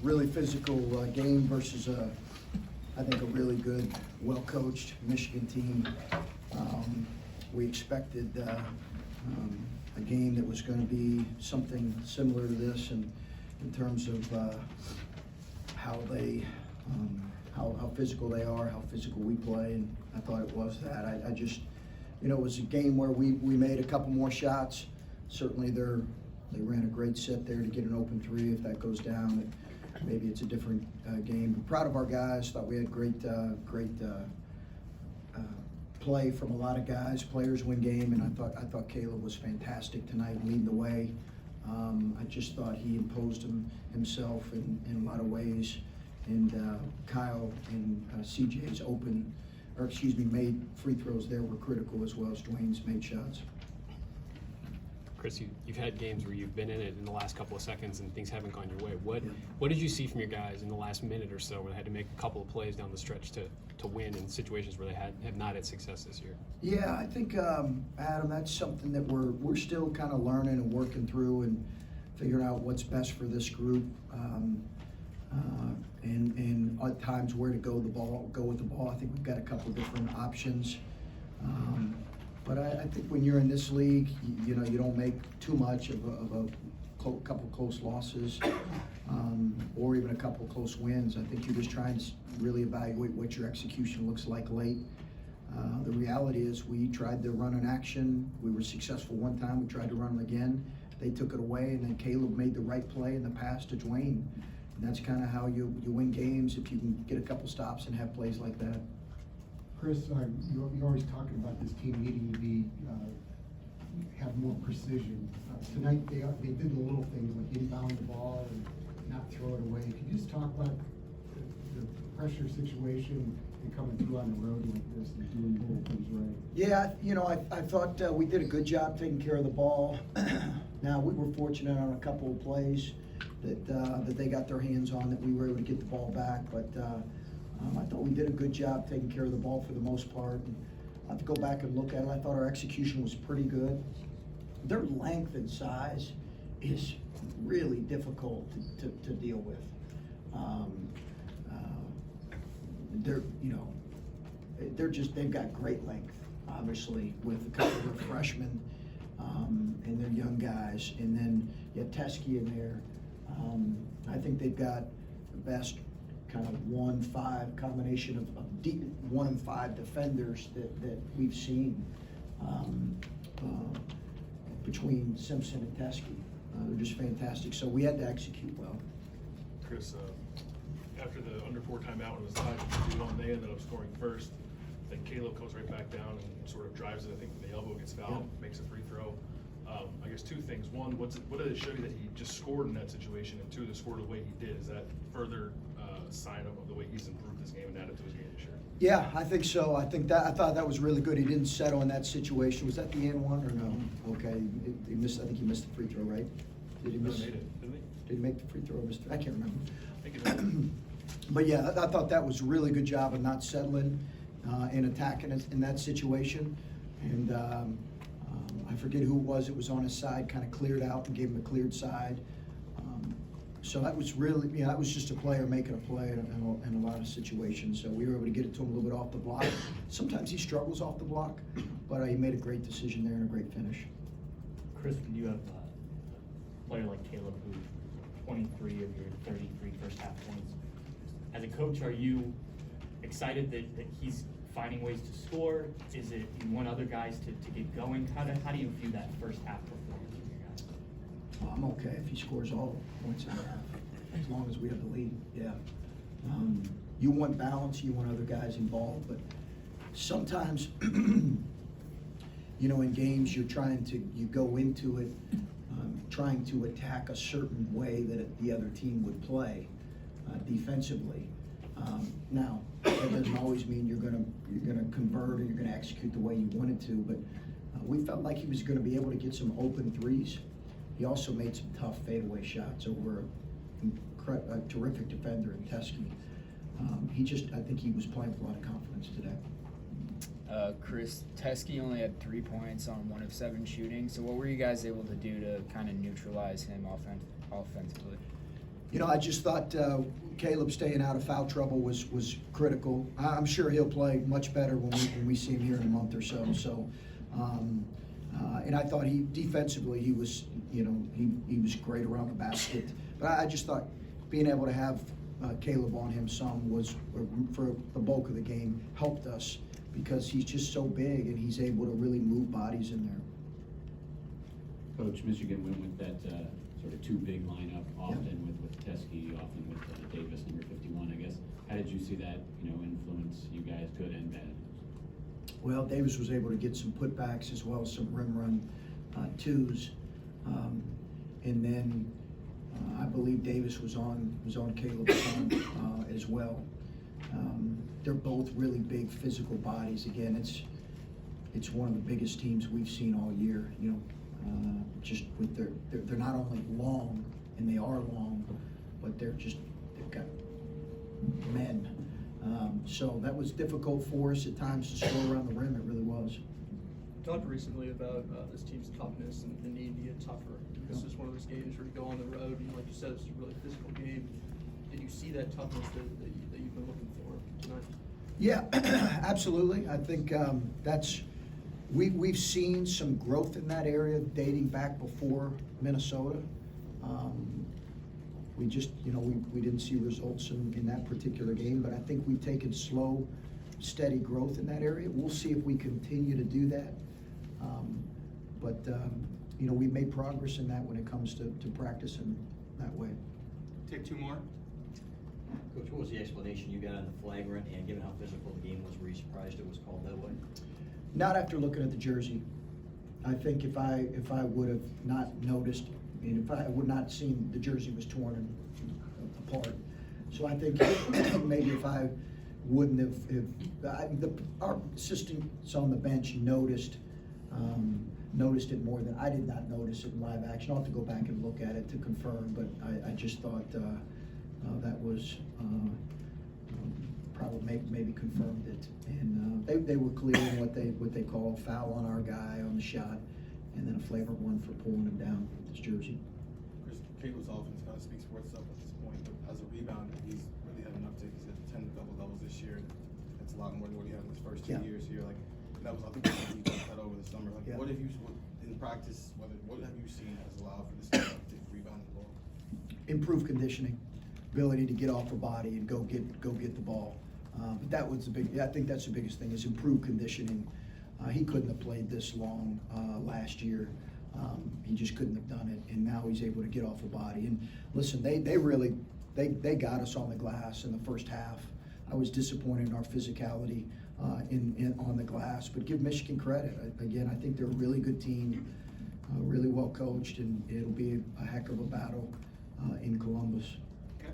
really physical game versus I think a really good, well-coached Michigan team. We expected a game that was going to be something similar to this, and in terms of how they, how physical they are, how physical we play, and I thought it was that. I just, it was a game where we made a couple more shots. Certainly they ran a great set there to get an open three. If that goes down, maybe it's a different game. But proud of our guys. Thought we had great play from a lot of guys. Players win game, and I thought Caleb was fantastic tonight, leading the way. I just thought he imposed himself in a lot of ways. And Kyle and CJ's made free throws there were critical, as well as Dwayne's made shots. Chris, you've had games where you've been in it in the last couple of seconds and things haven't gone your way. What did you see from your guys in the last minute or so where they had to make a couple of plays down the stretch to win in situations where they have not had success this year? Yeah, I think, Adam, that's something that we're still kind of learning and working through and figuring out what's best for this group, and at times where to go with the ball. I think we've got a couple different options. But I think when you're in this league, you don't make too much of a couple close losses, or even a couple close wins. I think you're just trying to really evaluate what your execution looks like late. The reality is we tried to run an action. We were successful one time. We tried to run them again. They took it away, and then Caleb made the right play in the pass to Dwayne. And that's kind of how you win games, if you can get a couple stops and have plays like that. Chris, you're always talking about this team needing to be have more precision. Tonight they did the little things like inbound the ball and not throw it away. Can you just talk about the pressure situation and coming through on the road like this and doing little things right? Yeah, I thought we did a good job taking care of the ball. Now, we were fortunate on a couple of plays that they got their hands on, that we were able to get the ball back, but I thought we did a good job taking care of the ball for the most part. And I have to go back and look at it. I thought our execution was pretty good. Their length and size is really difficult to deal with. They've got great length, obviously, with a couple of freshmen and their young guys, and then you have Teske in there. I think they've got the best kind of 1-5 combination of deep 1 and 5 defenders that we've seen between Simpson and Teske. They're just fantastic. So we had to execute well. Chris, after the under 4 timeout, when it was tied to 2-1, they ended up scoring first. Then Caleb comes right back down and sort of drives it. I think the elbow gets fouled, makes a free throw. I guess 2 things. One, what did it show you that he just scored in that situation? And 2, to score the way he did, is that further sign of the way he's improved this game and added to his game this year? Yeah, I think so. I thought that was really good. He didn't settle in that situation. Was that the end one or no? Okay, he missed. I think he missed the free throw, right? Did he miss? Made it, didn't he? Did he make the free throw? I can't remember. I think it did. But yeah, I thought that was a really good job of not settling and attacking it in that situation. And I forget who it was. It was on his side, kind of cleared out and gave him a cleared side. So that was really, that was just a player making a play in a lot of situations. So we were able to get it to him a little bit off the block. Sometimes he struggles off the block, but he made a great decision there and a great finish. Chris, when you have a player like Caleb, who 23 of your 33 first half points, as a coach, are you excited that he's finding ways to score? Is it you want other guys to get going? How do you view that first half performance of your guys? I'm okay if he scores all the points in the half, as long as we have the lead. Yeah. You want balance. You want other guys involved, but sometimes, in games you go into it trying to attack a certain way that the other team would play defensively. Now, that doesn't always mean you're gonna convert or you're gonna execute the way you wanted to, but we felt like he was gonna be able to get some open threes. He also made some tough fadeaway shots over a terrific defender in Teske. I think he was playing with a lot of confidence today. Chris, Teske only had 3 points on 1 of 7 shooting. So what were you guys able to do to kind of neutralize him offensively? I just thought Caleb staying out of foul trouble was critical. I'm sure he'll play much better when we see him here in a month or so. So, and I thought defensively he was he was great around the basket. But I just thought being able to have Caleb on him some was for the bulk of the game helped us because he's just so big and he's able to really move bodies in there. Coach, Michigan went with that sort of two big lineup, often with Teske, often with Davis, number 51, I guess. How did you see that, influence you guys, good and bad? Well, Davis was able to get some putbacks as well as some rim run twos, and then I believe Davis was on Caleb's side as well. They're both really big physical bodies. Again, it's one of the biggest teams we've seen all year. Just with they're not only long, and they are long, but they've got men. So that was difficult for us at times to score around the rim. It really was. You talked recently about this team's toughness and the need to get tougher. This is one of those games where you go on the road, and like you said, it's a really physical game. Did you see that toughness that you've been looking for tonight? Yeah, absolutely. I think we've seen some growth in that area dating back before Minnesota. We just, we didn't see results in that particular game, but I think we've taken slow, steady growth in that area. We'll see if we continue to do that. We've made progress in that when it comes to practicing that way. Take two more. Coach, what was the explanation you got on the flagrant, and given how physical the game was, were you surprised it was called that way? Not after looking at the jersey. I think if I would have not noticed, and if I would not seen the jersey was torn and apart. So I think maybe if I wouldn't have, our assistants on the bench noticed it more than I did not notice it in live action. I'll have to go back and look at it to confirm, but I just thought that was probably maybe confirmed it. And they were clear in what they call a foul on our guy on the shot, and then a flagrant one for pulling him down with his jersey. Chris, Caleb's offense kind of speaks for itself at this point, but as a rebounder, he's really had an uptick. He's at 10 double-doubles this year. That's a lot more than what he had in his first 2 years here. Like, that was, I think, he cut over the summer. Like, what have you, in practice, what have you seen has allowed for this kind of uptick rebounding the ball? Improved conditioning, ability to get off a body and go get the ball. But that was I think that's the biggest thing is improved conditioning. He couldn't have played this long last year. He just couldn't have done it, and now he's able to get off a body. And listen, they really got us on the glass in the first half. I was disappointed in our physicality on the glass, but give Michigan credit. Again, I think they're a really good team, really well coached, and it'll be a heck of a battle in Columbus.